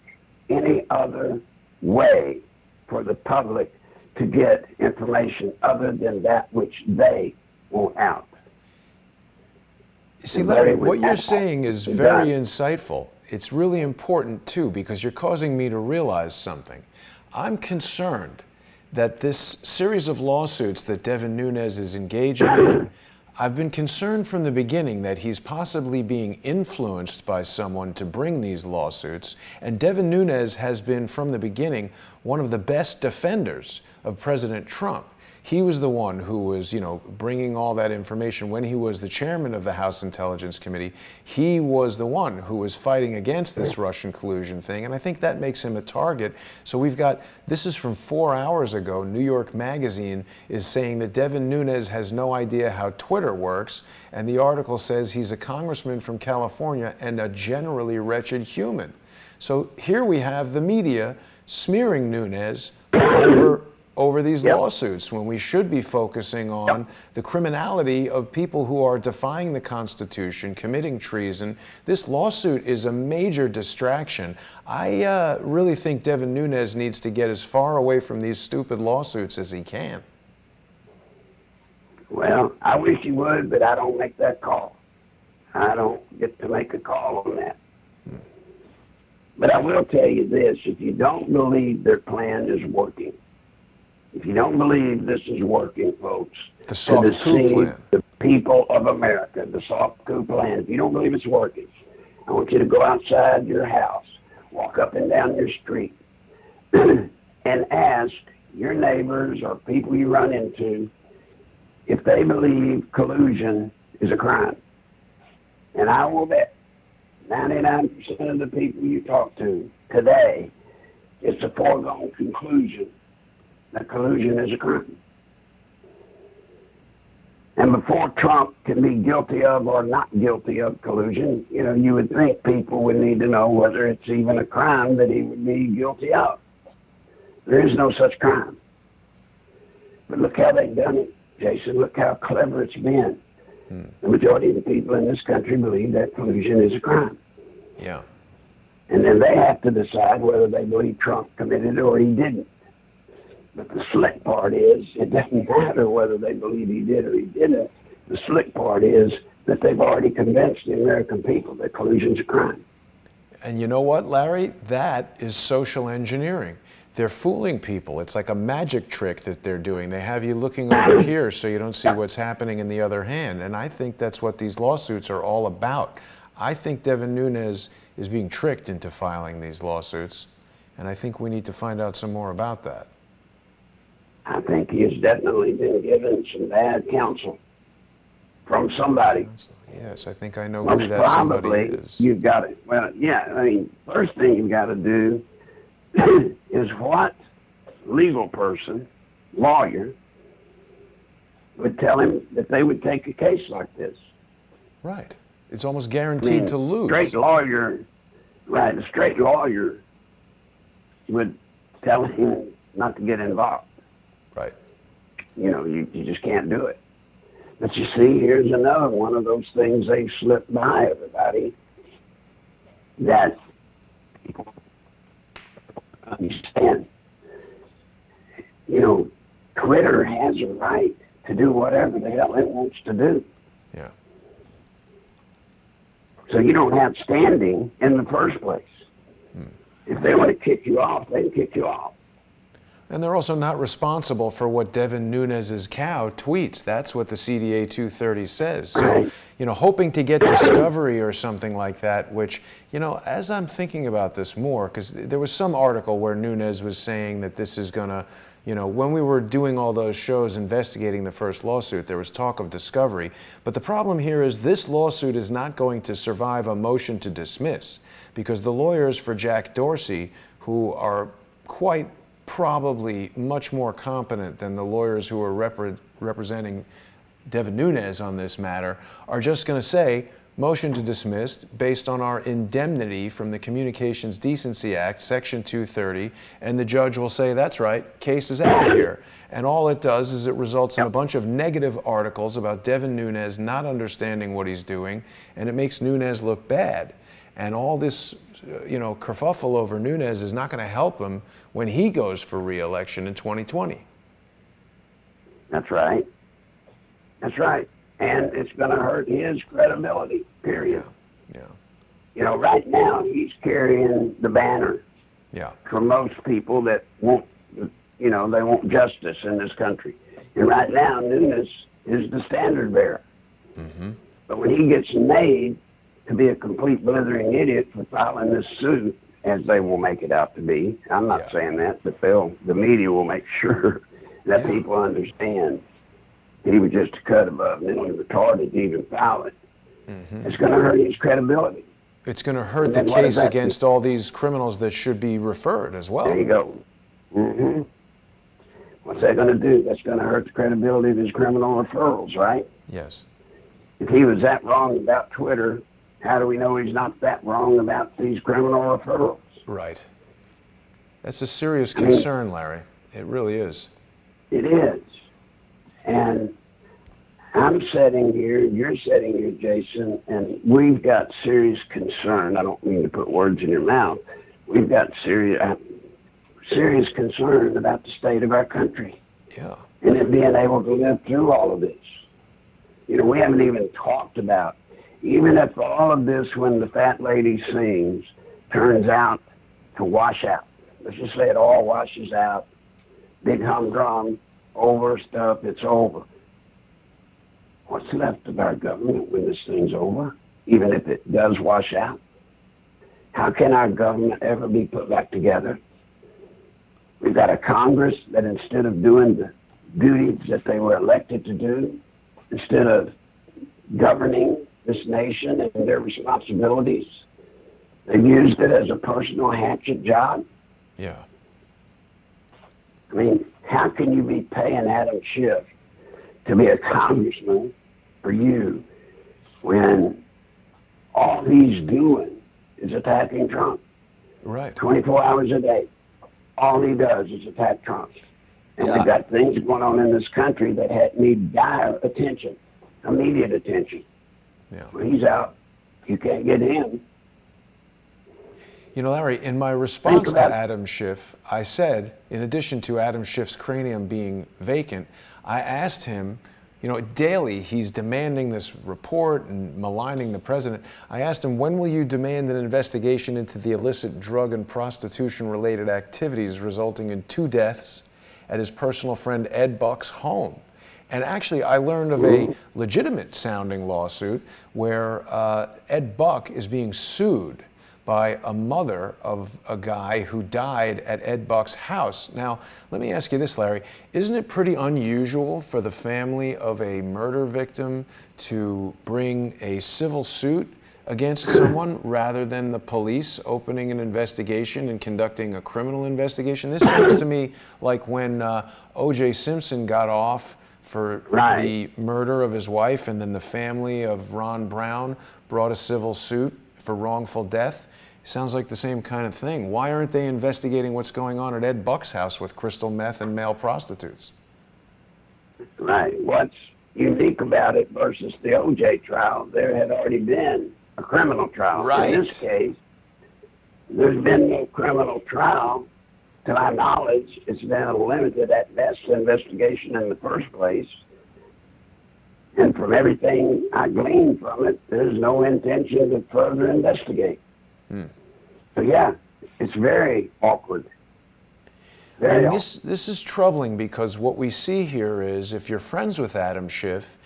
any other way for the public to get information other than that which they want out. See, Larry, what you're saying is very insightful. It's really important, too, because you're causing me to realize something. I'm concerned that this series of lawsuits that Devin Nunes is engaging in, I've been concerned from the beginning that he's possibly being influenced by someone to bring these lawsuits, and Devin Nunes has been, from the beginning, one of the best defenders of President Trump. He was the one who was, bringing all that information when he was the chairman of the House Intelligence Committee. He was the one who was fighting against this Russian collusion thing, and I think that makes him a target. So we've got, this is from 4 hours ago, New York Magazine is saying that Devin Nunes has no idea how Twitter works, and the article says he's a congressman from California and a generally wretched human. So here we have the media smearing Nunes over these lawsuits when we should be focusing on the criminality of people who are defying the Constitution, committing treason. This lawsuit is a major distraction. I really think Devin Nunes needs to get as far away from these stupid lawsuits as he can. Well, I wish he would, but I don't make that call. I don't get to make a call on that. But I will tell you this, if you don't believe their plan is working, if you don't believe this is working, folks, the soft coup plan, the people of America, the soft coup plan, if you don't believe it's working, I want you to go outside your house, walk up and down your street, and ask your neighbors or people you run into if they believe collusion is a crime. And I will bet 99% of the people you talk to today, it's a foregone conclusion that collusion is a crime. And before Trump can be guilty of or not guilty of collusion, you would think people would need to know whether it's even a crime that he would be guilty of. There is no such crime. But look how they've done it, Jason. Look how clever it's been. The majority of the people in this country believe that collusion is a crime. Yeah. And then they have to decide whether they believe Trump committed it or he didn't. But the slick part is, it doesn't matter whether they believe he did or he didn't. The slick part is that they've already convinced the American people that collusion's a crime. And you know what, Larry? That is social engineering. They're fooling people. It's like a magic trick that they're doing. They have you looking over here so you don't see what's happening in the other hand. And I think that's what these lawsuits are all about. I think Devin Nunes is being tricked into filing these lawsuits, and I think we need to find out some more about that. I think he has definitely been given some bad counsel from somebody. Yes, I think I know Most who that somebody is. You've got to, first thing you've got to do is what legal person, lawyer, would tell him that they would take a case like this. Right. It's almost guaranteed to lose. Straight lawyer Right, a straight lawyer would tell him not to get involved. Right. You know, you just can't do it. But you see, here's another one of those things they've slipped by everybody that people understand. You know, Twitter has a right to do whatever the hell it wants to do. Yeah. So you don't have standing in the first place. If they want to kick you off, they can kick you off. And they're also not responsible for what Devin Nunes' cow tweets. That's what the CDA 230 says. So, Right. you know, hoping to get discovery or something like that, which, you know, as I'm thinking about this more, because there was some article where Nunes was saying that this is going to, you know, when we were doing all those shows investigating the first lawsuit, there was talk of discovery. But the problem here is this lawsuit is not going to survive a motion to dismiss, because the lawyers for Jack Dorsey, who are quite probably much more competent than the lawyers who are representing Devin Nunes on this matter, are just going to say, motion to dismiss based on our indemnity from the Communications Decency Act, Section 230, and the judge will say, that's right, case is out of here. And all it does is it results in a bunch of negative articles about Devin Nunes not understanding what he's doing, and it makes Nunes look bad. And all this, you know, kerfuffle over Nunes is not going to help him when he goes for re-election in 2020. That's right. That's right. And it's going to hurt his credibility, period. Yeah. You know, right now he's carrying the banner Yeah. for most people that want, you know, they want justice in this country. And right now, Nunes is the standard bearer. Mm-hmm. But when he gets made to be a complete blithering idiot for filing this suit, as they will make it out to be, I'm not saying that, but the media will make sure that people understand he was just a cut above mentally retarded to even file it. Mm-hmm. It's going to hurt his credibility. It's going to hurt the case against all these criminals that should be referred as well. There you go. Mm-hmm. What's that going to do? That's going to hurt the credibility of his criminal referrals, right? Yes. If he was that wrong about Twitter, how do we know he's not that wrong about these criminal referrals? Right. That's a serious concern, Larry. It really is. It is. And I'm sitting here, you're sitting here, Jason, and we've got serious concern. I don't mean to put words in your mouth. We've got serious concern about the state of our country. Yeah. And it being able to live through all of this. You know, we haven't even talked about, even if all of this, when the fat lady sings, turns out to wash out. Let's just say it all washes out. Big humdrum, over stuff, it's over. What's left of our government when this thing's over, even if it does wash out? How can our government ever be put back together? We've got a Congress that instead of doing the duties that they were elected to do, instead of governing this nation and their responsibilities, they've used it as a personal hatchet job. Yeah. I mean, how can you be paying Adam Schiff to be a congressman for you when all he's doing is attacking Trump? Right. 24 hours a day. All he does is attack Trump. And we've got things going on in this country that need dire attention, immediate attention. Yeah. When he's out, you can't get him. You know, Larry, in my response to Adam Schiff, I said, in addition to Adam Schiff's cranium being vacant, I asked him, you know, daily he's demanding this report and maligning the president. I asked him, when will you demand an investigation into the illicit drug and prostitution-related activities resulting in 2 deaths at his personal friend Ed Buck's home? And actually, I learned of a legitimate-sounding lawsuit where Ed Buck is being sued by a mother of a guy who died at Ed Buck's house. Now, let me ask you this, Larry. Isn't it pretty unusual for the family of a murder victim to bring a civil suit against someone rather than the police opening an investigation and conducting a criminal investigation? This sounds to me like when O.J. Simpson got off for the murder of his wife, and then the family of Ron Brown brought a civil suit for wrongful death. Sounds like the same kind of thing. Why aren't they investigating what's going on at Ed Buck's house with crystal meth and male prostitutes? Right. What's unique about it versus the OJ trial, there had already been a criminal trial. Right. In this case, there's been no criminal trial. To my knowledge, it's been a limited at best investigation in the first place. And from everything I gleaned from it, there's no intention to further investigate. So yeah, it's very awkward. And this is troubling because what we see here is if you're friends with Adam Schiff,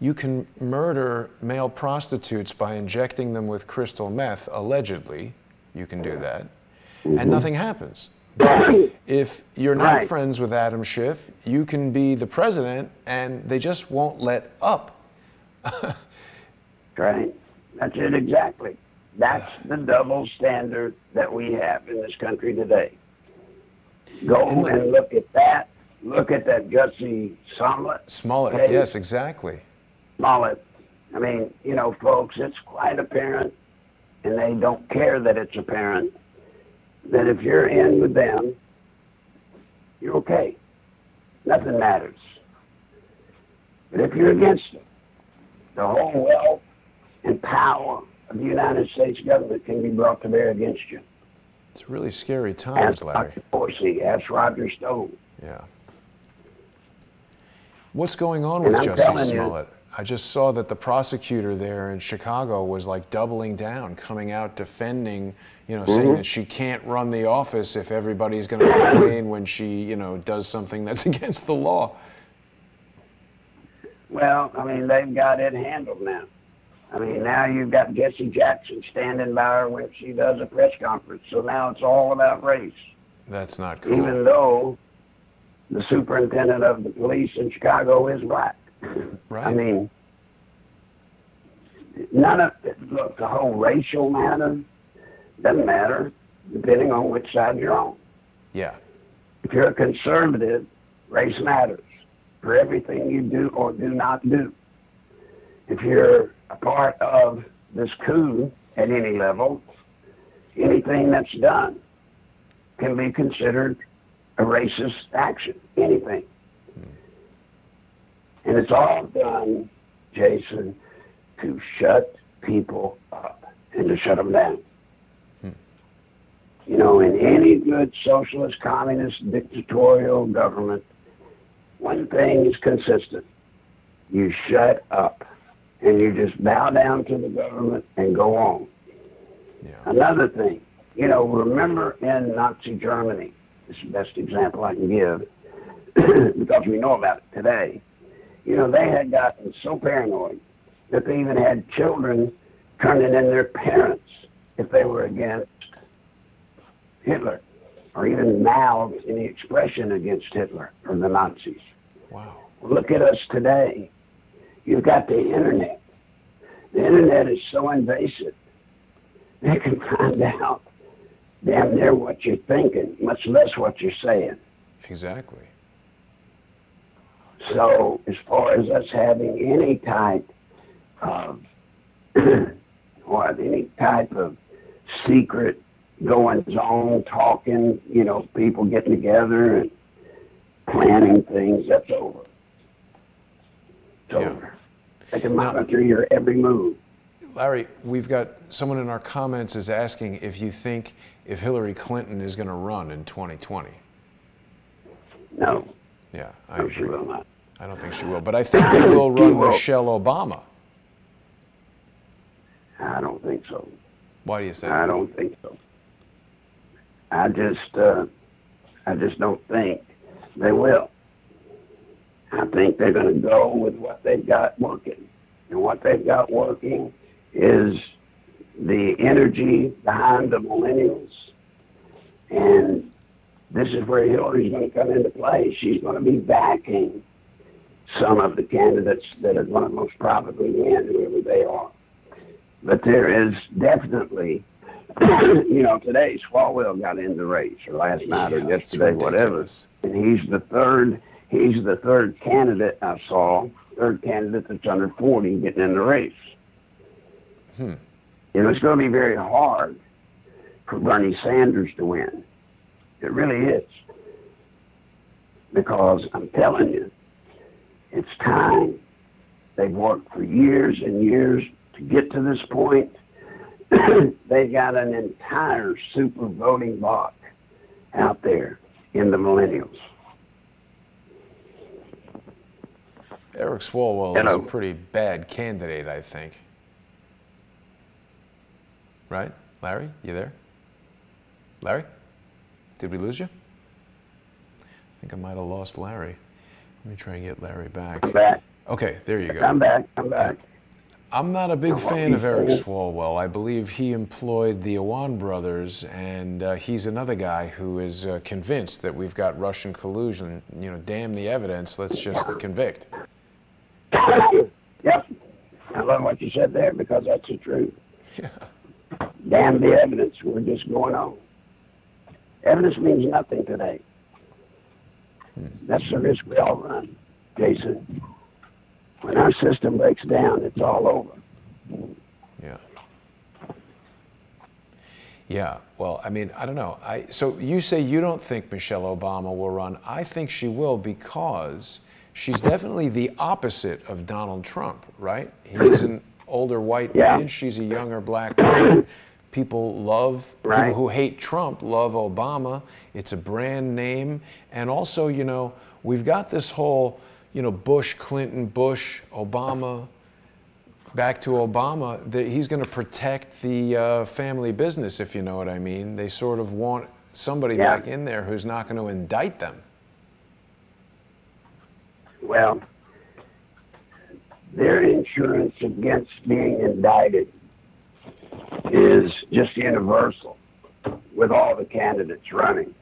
you can murder male prostitutes by injecting them with crystal meth, allegedly. You can do that, and nothing happens. But if you're not friends with Adam Schiff, you can be the president, and they just won't let up. Right. That's it exactly. That's the double standard that we have in this country today. Go and look at that. Look at that Jussie Smollett. Smollett, yes, exactly. Smollett. I mean, you know, folks, it's quite apparent, and they don't care that it's apparent, that if you're in with them, you're okay. Nothing matters. But if you're against them, the whole wealth and power of the United States government can be brought to bear against you. It's really scary times, Ask Larry. Dr. Dorsey, ask Roger Stone. Yeah. What's going on with Jussie Smollett? I just saw that the prosecutor there in Chicago was like doubling down, coming out defending, you know, saying that she can't run the office if everybody's going to complain when she, you know, does something that's against the law. Well, I mean, they've got it handled now. I mean, now you've got Jesse Jackson standing by her when she does a press conference. So now it's all about race. That's not cool. Even though the superintendent of the police in Chicago is black. Right. I mean, none of it, look, the whole racial matter doesn't matter depending on which side you're on. Yeah. If you're a conservative, race matters for everything you do or do not do. If you're a part of this coup at any level, anything that's done can be considered a racist action, anything. And it's all done, Jason, to shut people up and to shut them down. You know, in any good socialist, communist, dictatorial government, one thing is consistent. You shut up and you just bow down to the government and go on. Yeah. Another thing, you know, remember in Nazi Germany, this is the best example I can give because we know about it today. You know, they had gotten so paranoid that they even had children turning in their parents if they were against Hitler, or even mouthed any expression against Hitler or the Nazis. Wow. Look at us today. You've got the internet. The internet is so invasive. They can find out damn near what you're thinking, much less what you're saying. Exactly. So as far as us having any type of secret goings on, talking, you know, people getting together and planning things, that's over. It's over. They can monitor your every move. Larry, we've got someone in our comments is asking if you think if Hillary Clinton is going to run in 2020. No. Yeah, I No, agree. she will not. I don't think she will, but I think they will run Michelle Obama. I don't think so. Why do you say I that? don't think so. I just don't think they will. I think they're going to go with what they've got working. And what they've got working is the energy behind the millennials. And this is where Hillary's going to come into play. She's going to be backing some of the candidates that are going to most probably win, whoever they are. But there is definitely, you know, today Swalwell got in the race, or last night or yesterday, whatever. And he's the third candidate I saw, third candidate that's under 40 getting in the race. You know, it's going to be very hard for Bernie Sanders to win. It really is. Because I'm telling you, it's time. They've worked for years and years to get to this point. They got an entire super voting bloc out there in the millennials. Eric Swalwell is a pretty bad candidate, I think. Right? Larry, you there? Larry? Did we lose you? I think I might have lost Larry. Let me try and get Larry back. I'm back. Okay, there you go. I'm back. I'm not a big fan of Eric Swalwell. I believe he employed the Awan brothers, and he's another guy who is convinced that we've got Russian collusion. You know, damn the evidence, let's just convict. Yep. I love what you said there because that's the truth. Yeah. Damn the evidence, we're just going on. Evidence means nothing today. That's the risk we all run, Jason. When our system breaks down, it's all over. Yeah. Yeah, well, I mean, I don't know. So you say you don't think Michelle Obama will run. I think she will because she's definitely the opposite of Donald Trump, right? He's an older white man. She's a younger black woman. People who hate Trump love Obama. It's a brand name. And also, you know, we've got this whole, you know, Bush, Clinton, Bush, Obama, back to Obama. He's going to protect the family business, if you know what I mean. They sort of want somebody back in there who's not going to indict them. Well, their insurance against being indicted is just universal with all the candidates running.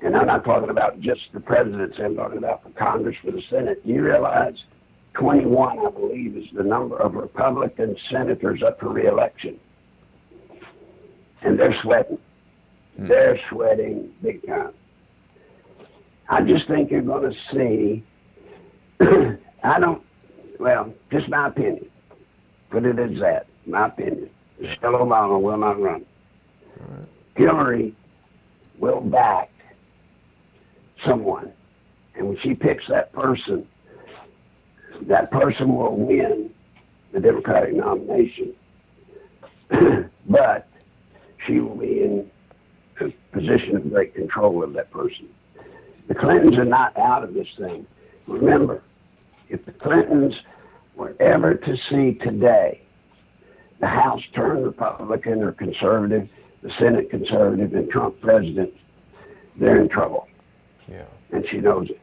And I'm not talking about just the presidency, I'm talking about the Congress, for the Senate. Do you realize 21, I believe, is the number of Republican senators up for re-election? And they're sweating. They're sweating big time. I just think you're going to see, just my opinion. Put it as that, my opinion. Michelle Obama will not run. Right. Hillary will back someone. And when she picks that person will win the Democratic nomination. But she will be in a position of great control of that person. The Clintons are not out of this thing. Remember, if the Clintons were ever to see today the House turn Republican or conservative, the Senate conservative, and Trump president, they're in trouble. Yeah. And she knows it.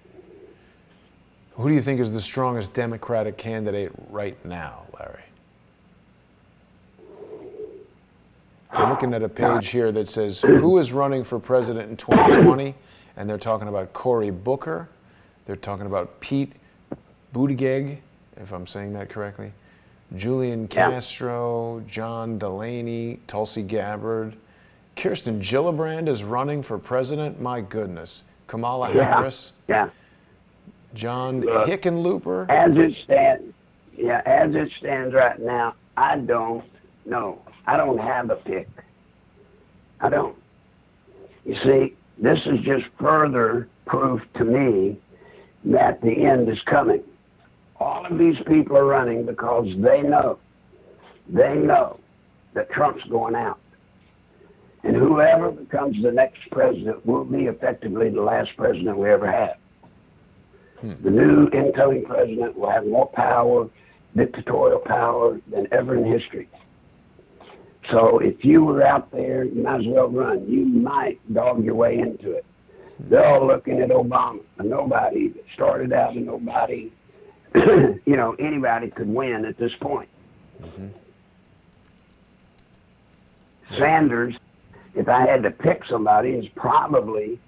Who do you think is the strongest Democratic candidate right now, Larry? I'm looking at a page here that says, who is running for president in 2020? And they're talking about Cory Booker. They're talking about Pete Buttigieg, if I'm saying that correctly. Julian Castro, John Delaney, Tulsi Gabbard. Kirsten Gillibrand is running for president. My goodness. Kamala Harris. Yeah. John Hickenlooper. As it stands right now, I don't know. I don't have a pick. I don't. You see, this is just further proof to me that the end is coming. All of these people are running because they know that Trump's going out. And whoever becomes the next president will be effectively the last president we ever had. The new incoming president will have more power, dictatorial power, than ever in history. So if you were out there, you might as well run. You might dog your way into it. They're all looking at Obama, a nobody that started out a nobody. You know, anybody could win at this point. Sanders, if I had to pick somebody, is probably,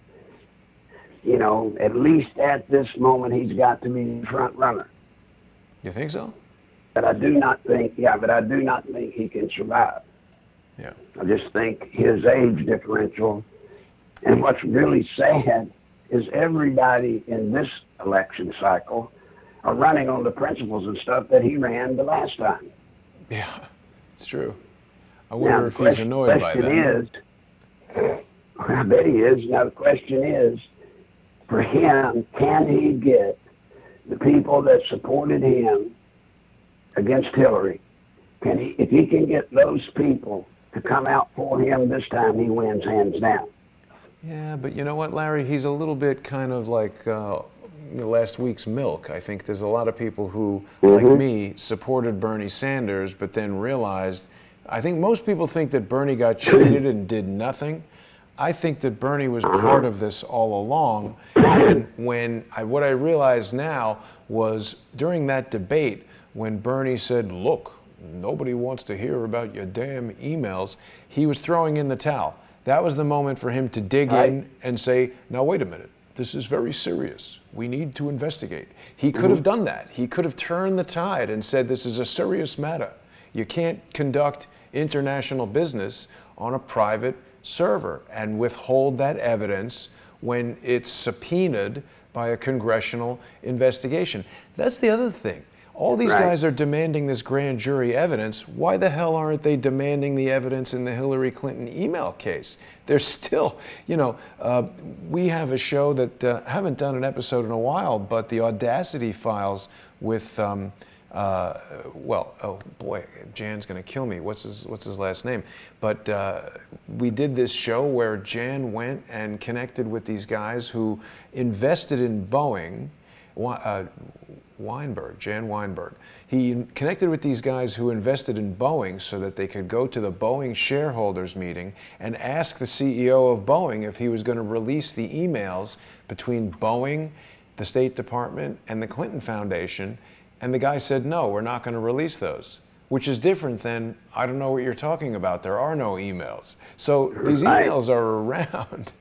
you know, at least at this moment, he's got to be the front runner. You think so? But I do not think, he can survive. Yeah. I just think his age differential, and what's really sad is everybody in this election cycle are running on the principles and stuff that he ran the last time. Yeah, it's true. I wonder if he's annoyed by that. I bet he is. Now the question is, for him, can he get the people that supported him against Hillary? If he can get those people to come out for him this time, he wins hands down. Yeah, but you know what, Larry? He's a little bit kind of like last week's milk. I think there's a lot of people who, like me, supported Bernie Sanders, but then realized, I think most people think that Bernie got cheated and did nothing. I think that Bernie was part of this all along. And what I realize now was during that debate, when Bernie said, look, nobody wants to hear about your damn emails, he was throwing in the towel. That was the moment for him to dig in and say, now wait a minute, this is very serious. We need to investigate. He could have done that. He could have turned the tide and said, this is a serious matter. You can't conduct international business on a private server and withhold that evidence when it's subpoenaed by a congressional investigation. That's the other thing. All these guys are demanding this grand jury evidence. Why the hell aren't they demanding the evidence in the Hillary Clinton email case? There's still, you know, we have a show that haven't done an episode in a while, but the Audacity files with well, oh boy, Jan's going to kill me. What's his last name? But we did this show where Jan went and connected with these guys who invested in Boeing. Jan Weinberg. He connected with these guys who invested in Boeing so that they could go to the Boeing shareholders meeting and ask the CEO of Boeing if he was going to release the emails between Boeing, the State Department, and the Clinton Foundation. And the guy said, no, we're not going to release those, which is different than, I don't know what you're talking about. There are no emails. So these emails are around,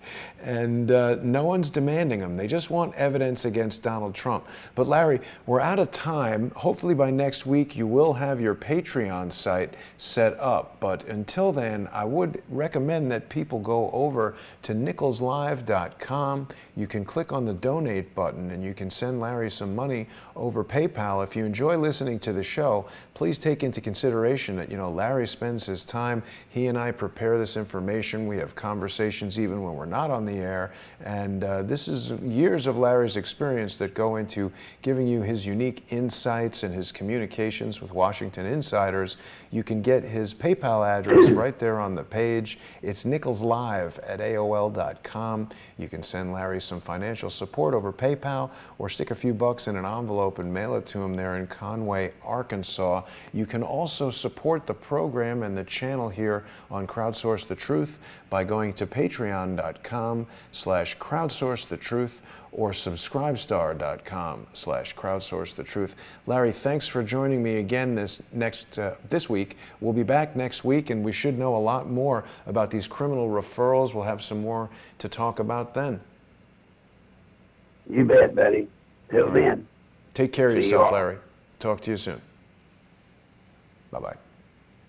and no one's demanding them. They just want evidence against Donald Trump. But Larry, we're out of time. Hopefully by next week you will have your Patreon site set up. But until then, I would recommend that people go over to nicholslive.com. You can click on the donate button and you can send Larry some money over PayPal. If you enjoy listening to the show, please take into consideration that, you know, Larry spends his time. He and I prepare this information. We have conversations even when we're not on the air. And this is years of Larry's experience that go into giving you his unique insights and his communications with Washington insiders. You can get his PayPal address right there on the page. It's nicholslive@aol.com. You can send Larry some financial support over PayPal or stick a few bucks in an envelope and mail it to him there in Conway, Arkansas. You can also support the program and the channel here on Crowdsource the Truth by going to patreon.com/crowdsourcethetruth or subscribestar.com/crowdsourcethetruth. Larry, thanks for joining me again this week. We'll be back next week, and we should know a lot more about these criminal referrals. We'll have some more to talk about then. You bet, buddy. Till then. Take care of yourself, Larry. Talk to you soon. Bye-bye.